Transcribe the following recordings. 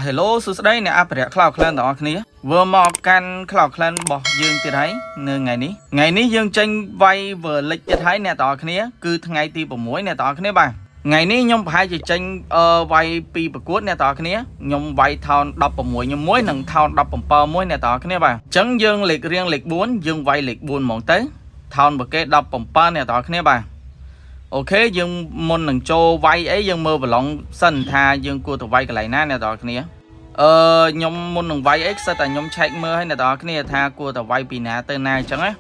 hello สุดท้ายเนี่ยอัปเดตคลาวด์แคลนต่อគ្នាvừaមកកាន់ cloud clan របស់យើងទៀតហើយនៅថ្ងៃនេះយើងចេញវាយ verlic ទៀតហើយអ្នកទាំងអស់គ្នាគឺថ្ងៃទី6អ្នកទាំងអស់គ្នាបាទថ្ងៃនេះខ្ញុំប្រហែលជាចេញវាយពីប្រកួតអ្នកទាំងអស់គ្នាខ្ញុំវាយ town 16ខ្ញុំមួយនិង town 17មួយអ្នកទាំងអស់គ្នាបាទអញ្ចឹងយើងលេខរៀងលេខ4យើងវាយលេខ4ហ្មងទៅ town បកគេ17អ្នកទាំងអស់គ្នាបាទអូខេយើងមុននឹងចូលវាយអីយើងមើលប្រឡងសិនថាយើងគួរទៅវាយកន្លែងណាអ្នកទាំងអស់គ្នាខ្ញុំមុននឹងវាយអីសិតតែខ្ញុំឆែកមើលឲ្យអ្នកទាំងអស់គ្នាថាគួរទៅវាយពីណាទៅណាអញ្ចឹងណា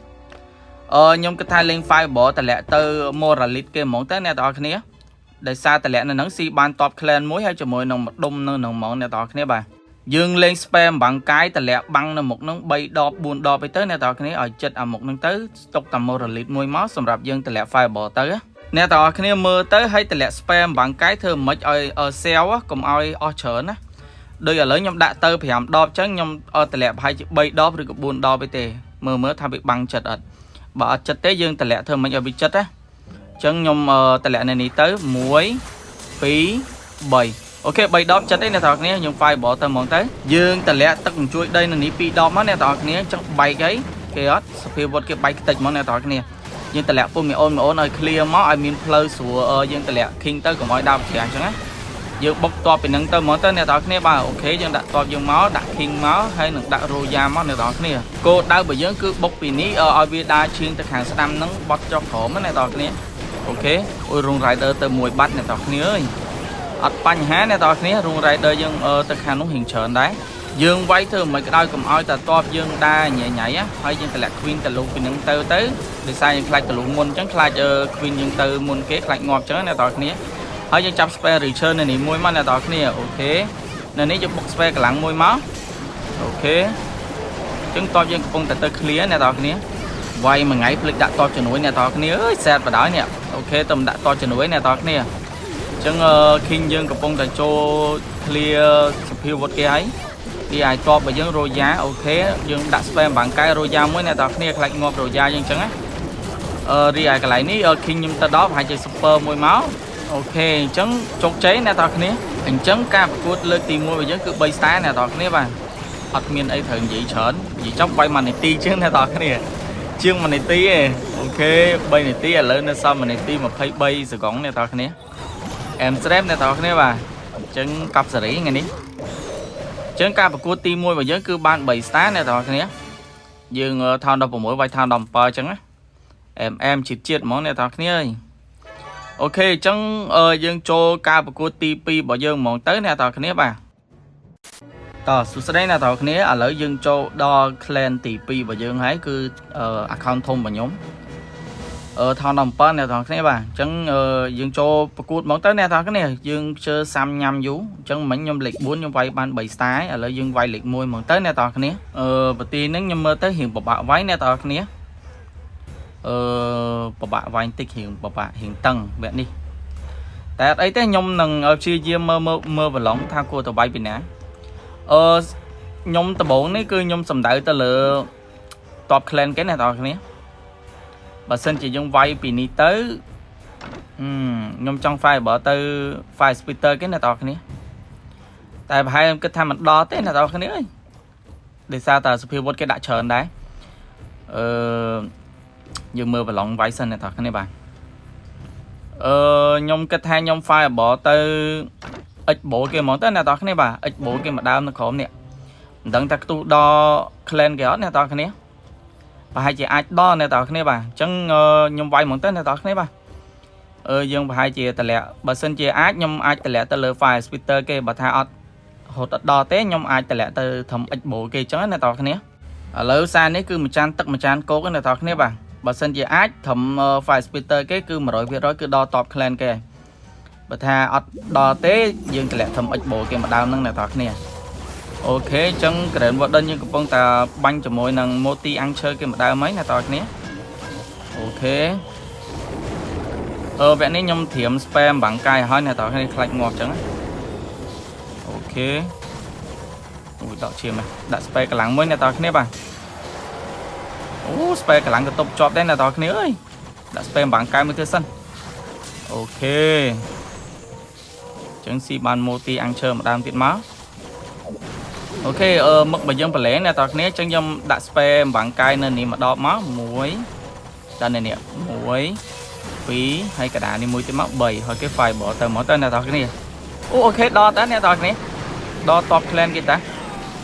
ខ្ញុំគិតថាលេង Fireball តម្លាក់ទៅ Moralit គេហ្មងទៅអ្នកទាំងអស់គ្នាដោយសារតម្លាក់នៅហ្នឹងស៊ីបាន top clan មួយហើយជាមួយនឹងម្ដុំនៅហ្នឹងហ្មងអ្នកទាំងអស់គ្នាបាទយើងលេង spam បាំងកាយតម្លាក់បាំងនៅមុខហ្នឹង3ដប4ដបទៅអ្នកទាំងអស់គ្នាឲ្យចិត្តអាមុខហ្នឹងទៅស្តុកតា Moralit មួយមកសម្រាប់យើងតម្លាក់ Fireball ទៅអ្នកទាំងអស់គ្នាមើលទៅឲ្យតម្លាក់ spam បាំងកាយធ្វើមិនឲ្យ sell កុំឲ្យអស់ច្រើនណាដូចឥឡូវខ្ញុំដាក់ទៅ5ដបអញ្ចឹងខ្ញុំតម្លាក់ប្រហែលជា3ដបឬក៏4ដបទេមើលថាវាបាំងចិត្តអត់បើអត់ចិត្តទេយើងតម្លាក់ធ្វើមិនឲ្យវាចិត្តណាអញ្ចឹងខ្ញុំតម្លាក់នៅនេះទៅ1 2 3អូខេ3ដបចិត្តទេអ្នកទាំងអស់គ្នាខ្ញុំ Fireball ទៅហ្មងទៅយើងតម្លាក់ទឹកជួយដីនៅនេះ2ដបមកអ្នកទាំងអស់គ្នាអញ្ចឹងបែកអីគេអត់សភាវត្តគេបែកខ្ទេចហ្មងអ្នកទាំងអស់គ្នាយើងតម្លាក់ពុំមីអូនឲ្យ clear មកឲ្យមានផ្លូវស្រួលយើងតម្លាក់ king ទៅកុំឲ្យដើរប្រច្រាំងអញ្ចឹងណាយើងបុកតបពីនឹងទៅហ្មងទៅអ្នកទាំងអស់គ្នាបាទអូខេយើងដាក់តបយើងមកដាក់ king មកហើយនឹងដាក់ royal មកអ្នកទាំងអស់គ្នាគោលដៅរបស់យើងគឺបុកពីនេះឲ្យវាដើរឈៀងទៅខាងស្ដាំហ្នឹងបត់ចុះក្រោមអ្នកទាំងអស់គ្នាអូខេអូយ rung rider ទៅមួយបាត់អ្នកទាំងអស់គ្នាអើយអត់បញ្ហាអ្នកទាំងអស់គ្នា rung rider យើងទៅខាងនោះរៀងច្រើនដែរយើងវាយធ្វើមិនក្តៅកុំឲ្យតែតបយើងដើរញ៉ៃញ៉ៃហើយយើងតម្លាក់ queen ទៅលុះពីនឹងទៅដោយសារយើងខ្លាចទៅលុះមុនអញ្ចឹងខ្លាច queen យើងទៅមុនគេខ្លាចងាប់អញ្ចឹងអ្នកទាំងអស់គ្នាហើយយើងចាប់ spare return នៅនេះមួយមកអ្នកទាំងអស់គ្នាអូខេនៅនេះយើងបុក spare កម្លាំងមួយមកអូខេអញ្ចឹងតបយើងកំពុងតែទៅ clear អ្នកទាំងអស់គ្នាវាយមួយថ្ងៃភ្លេចដាក់តបជំនួយអ្នកទាំងអស់គ្នាអើយ set បដ ாய் នេះអូខេទៅដាក់តបជំនួយអ្នកទាំងអស់គ្នាអញ្ចឹង king យើងកំពុងតែចូល clear សភាវត្តគេហើយវាឲ្យតបរបស់យើង royal អូខេយើងដាក់ spam បាំងកាយ royal មួយអ្នកទាំងអស់គ្នាខ្លាចងាប់ royal យើងអញ្ចឹងណារីឯកន្លែងនេះ king ខ្ញុំទៅដល់ប្រហែលជា super មួយមកអូខេអញ្ចឹងជោគជ័យអ្នកទាំងអស់គ្នាអញ្ចឹងការប្រកួតលើកទី1របស់យើងគឺ3 star អ្នកទាំងអស់គ្នាបាទអត់មានអីត្រូវនិយាយច្រើននិយាយចប់វាយ1នាទីជាងអ្នកទាំងអស់គ្នាជាង1នាទីឯងអូខេ3នាទីឥឡូវនៅសល់1នាទី23សកុងអ្នកទាំងអស់គ្នាអែមស្រែមអ្នកទាំងអស់គ្នាបាទអញ្ចឹងកប់សេរីថ្ងៃនេះអញ្ចឹងការប្រកួតទី1របស់យើងគឺបាន3 star អ្នកទាំងអស់គ្នាយើងថោន16វាយថោន17អញ្ចឹងណាអែមជាតិហ្មងអ្នកទាំងអស់គ្នាអើយអូខេអញ្ចឹងយើងចូលការប្រកួតទី2របស់យើងហ្មងទៅអ្នកទាំងអស់គ្នាបាទតោះសួស្តីអ្នកទាំងអស់គ្នាឥឡូវយើងចូលដល់ clan ទី2របស់យើងហើយគឺ account ធំរបស់ខ្ញុំថោន17អ្នកទាំងអស់គ្នាបាទអញ្ចឹងយើងចូលប្រកួតហ្មងទៅអ្នកទាំងអស់គ្នាយើងជើសាំញ៉ាំយូរអញ្ចឹងមិញខ្ញុំលេខ4ខ្ញុំវាយបាន3 star ឥឡូវយើងវាយលេខ1ហ្មងទៅអ្នកទាំងអស់គ្នាប្រទីហ្នឹងខ្ញុំមើលទៅរៀងពិបាកវាយអ្នកទាំងអស់គ្នាពិបាកវាយតិចរៀងពិបាករៀងតឹងវគ្គនេះតែអត់អីទេខ្ញុំនឹងព្យាយាមមើលប្រឡងថាគួរទៅវាយពីណាខ្ញុំដំបូងនេះគឺខ្ញុំសំដៅទៅលើ top clan គេអ្នកទាំងអស់គ្នាបើសិនជាយើងវាយពីនេះទៅខ្ញុំចង់ Fireball ទៅ Fire Spitter គេអ្នកទាំងអស់គ្នាតែប្រហែលគិតថាមិនដល់ទេអ្នកទាំងអស់គ្នាអើយដោយសារតែសភាវត្តគេដាក់ច្រើនដែរយើងមើលប្រឡងវាយសិនអ្នកទាំងអស់គ្នាបាទខ្ញុំគិតថាខ្ញុំ Fireball ទៅ X-Bow គេហ្មងទៅអ្នកទាំងអស់គ្នាបាទ X-Bow គេមកដើមនៅក្រោមនេះមិនដឹងថាខ្ទុះដល់ clan គេអត់អ្នកទាំងអស់គ្នាប្រហែលជាអាចដល់អ្នកទាំងអស់គ្នាបាទអញ្ចឹងខ្ញុំវាយហ្មងទៅអ្នកទាំងអស់គ្នាបាទយើងប្រហែលជាតម្លាក់បើសិនជាអាចខ្ញុំអាចតម្លាក់ទៅលើ Fire Spitter គេបើថាអត់ហត់អត់ដល់ទេខ្ញុំអាចតម្លាក់ទៅធំ X-Bow គេអញ្ចឹងអ្នកទាំងអស់គ្នាឥឡូវសារនេះគឺមួយចានទឹកម្ចានគោកអ្នកទាំងអស់គ្នាបាទបើសិនជាអាចធំ Fire Spitter គេគឺ 100% គឺដល់ top clan គេបើថាអត់ដល់ទេយើងតម្លាក់ធំ X-Bow គេមកដើមហ្នឹងអ្នកទាំងអស់គ្នាអូខេអញ្ចឹង Grand Warden យើងកំពុងតែបាញ់ជាមួយនឹង Multi Anchor គេមកដើមហើយអ្នកទាំងអស់គ្នាអូខេវគ្គនេះខ្ញុំត្រៀម spam បាំងកាយឲ្យអ្នកទាំងអស់គ្នាខ្លាចងាប់អញ្ចឹងអូខេអូយដកឈាមដាក់ spam កម្លាំងមួយអ្នកទាំងអស់គ្នាបាទអូ spam កម្លាំងទៅទប់ជាប់ដែរអ្នកទាំងអស់គ្នាអើយដាក់ spam បាំងកាយមួយទៀតសិនអូខេអញ្ចឹងស៊ីបាន Multi Anchor ម្ដងទៀតមក ok mức mà dân bà lẽ nè tao khné chân dâm đã spare bằng cái nên nè mà đo máu muối đây này nè muối phí hay cả đá đi muối tới máu 7 hồi cái file bỏ tờ mỏ tên nè tao khné ok đo tá nè tao khné đo top clan kia ta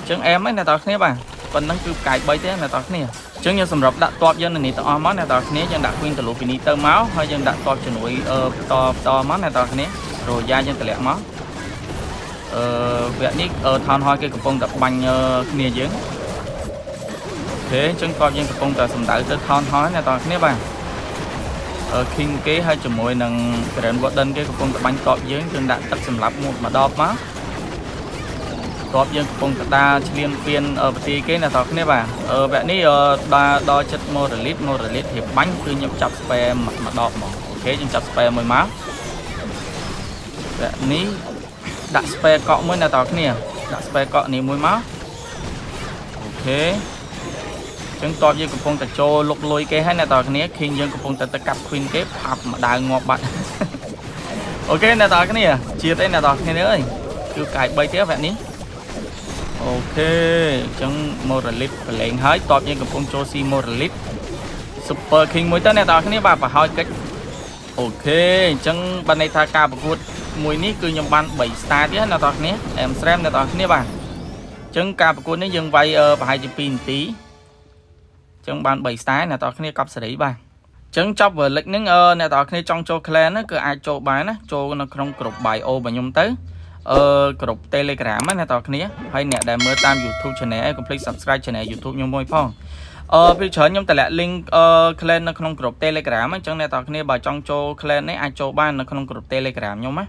chân em ấy nè tao khné bà còn năng cứ cài bay thế nè tao khné chân như sầm rập đã top dân này tao máu nè tao khné chân đã khuyên từ lũ pin tơ máu hay dân đã top cho núi to máu nè tao khné rồi da dân từ lẹ máu vậy ní thon hoi cái cục bông tập banh kia dưỡng thế chân coi dân cục bông tập sầm đỡ tới thon hoi nè toàn cái bạn khi cái hai chục mùi nằng cái vợ đơn cái cục bông tập banh cọp dưỡng chân đã tắt sầm lấp một mà đo má cọp dân cục bông tập ta liên phiên ở thì cái là toàn cái bạn vậy ní đo chất moralit thì bánh cứ nhập chặt spare mà đo mà ok chân chặt spare mười má vậy ní đặt spare cọ mới là tao cái nè đặt spare cọ này mũi máu ok chân to với cục phong tạt cho lục lùi cái hay là tao cái nè khi dân cục phong tạt cặp khuyên cái học mà đào ngọt bạn ok là tao cái nè chia tay là tao cái nữa ơi cứ cài bay tiếp vậy ní ok chân moralit lên hết to với cục phong cho si moralit super king mới tới này tao cái nè bà hỏi cách ok chân bên này tha ca bạc mùi ní cứ nhầm ban 7 star thế là tao nhé em xem là tao nhé bạn chân ca bạc cuốn nó dừng vay và 2 pin tí chân ban 7 star là tao nhé cặp sẽ đấy bạn chân chọc vừa lịch những là tao nhé trong cho clan nó cứ ai cho bán á cho nó không cột bài ô và nhung tới cột telegram á là tao nhé hay nè để mới tam youtube channel complete subscribe channel youtube nhung môi phong bây giờ nhung tại lại link clan nó không cột telegram á chân này tao nhé bà trong cho clan ấy ai cho bán nó không cột telegram nhung á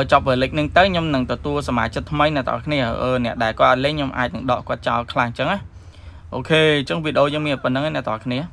chọc về lịch nâng tới nhom nâng tua sầm mãi chất mấy nè tao này nè đại qua lấy nhom ai đọ qua chào khang trắng á ok trong video giống như phần nâng này tao này